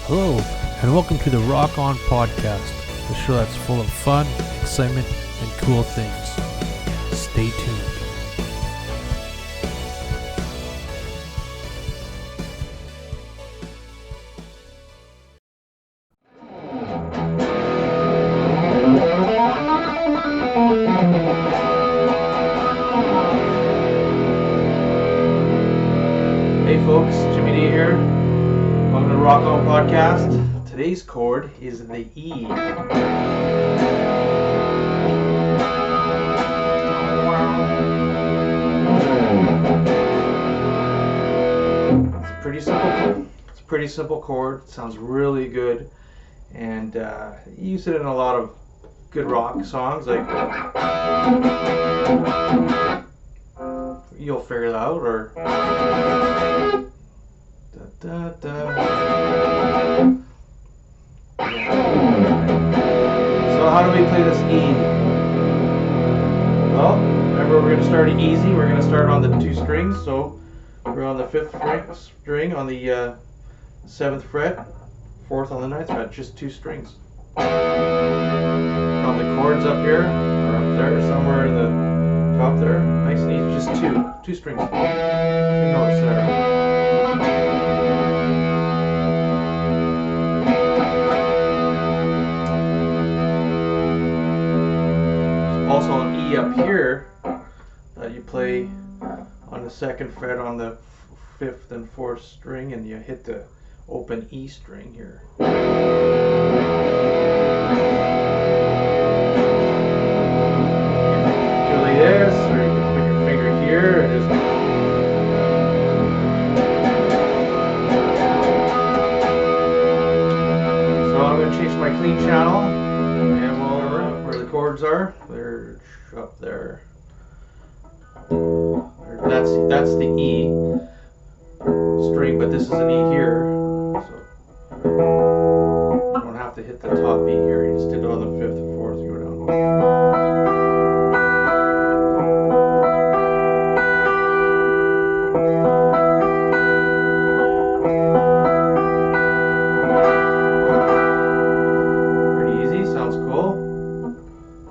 Hello, and welcome to the Rock On Podcast, the show that's full of fun, excitement, and cool things. Stay tuned. Hey folks, Jimmy D here. Welcome to the Rock On Podcast. Today's chord is the E. It's a pretty simple chord. It sounds really good, and you use it in a lot of good rock songs. Like you'll figure it out, or. Da, da, da. So how do we play this E? Well, remember we're going to start it easy. We're going to start on the 2 strings. So we're on the 5th string on the 7th fret, 4th on the 9th fret, just 2 strings. Got the chords up here, or up there, somewhere in the top there. Nice and easy, just 2 strings. 2 notes there. Also an E up here that you play on the 2nd fret on the 5th and 4th string, and you hit the open E string here. You can do like this, or you can put your finger here and just. So I'm going to change my clean channel, and where the chords are, they're up there. That's the E string, but this is an E here, so you don't have to hit the top E here. You just did it on the 5th and 4th. You go down. Pretty easy. Sounds cool.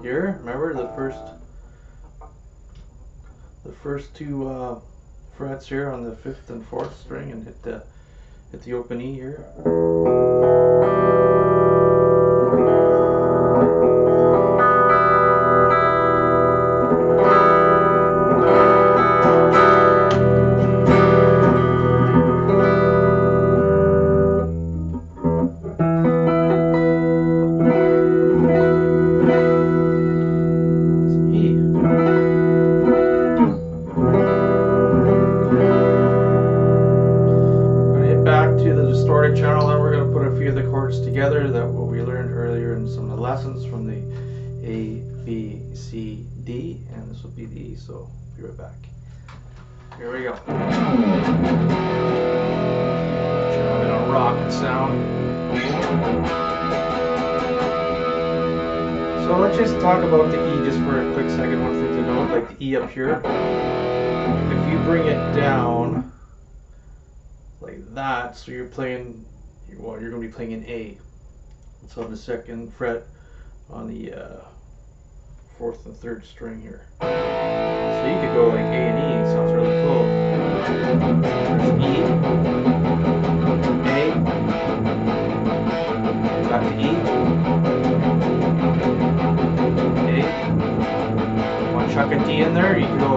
Here, remember the first 2 frets here on the 5th and 4th string, and hit the open E here. Channel, and we're going to put a few of the chords together that what we learned earlier in some of the lessons from the A, B, C, D, and this will be the E, so be right back. Here we go. Try it on rock and sound. So let's just talk about the E just for a quick second. One thing to note, like the E up here, if you bring it down like that, so you're playing, well, you're going to be playing an A. It's on the 2nd fret on the 4th and 3rd string here. So you could go like A and E. It sounds really cool. There's E, A, back to E, A. Want to chuck a D in there? You can go.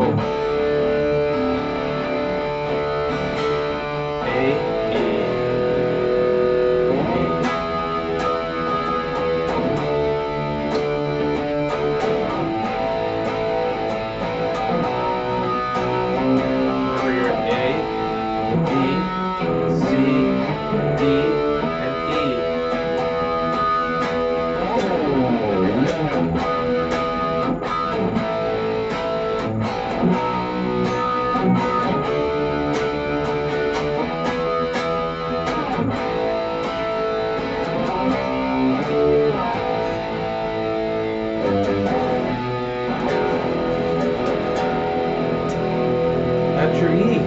That's your E.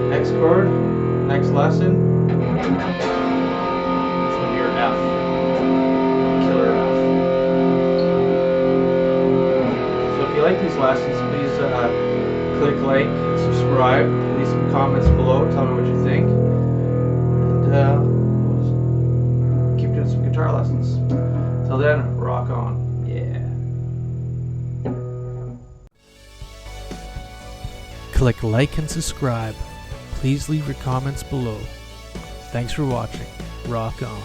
Next chord, next lesson, It's going to be your F. Killer F. So if you like these lessons, please click like and subscribe. Leave some comments below. Tell me what you think. And we'll just keep doing some guitar lessons. Till then, rock on. Yeah. Click like and subscribe. Please leave your comments below. Thanks for watching. Rock on.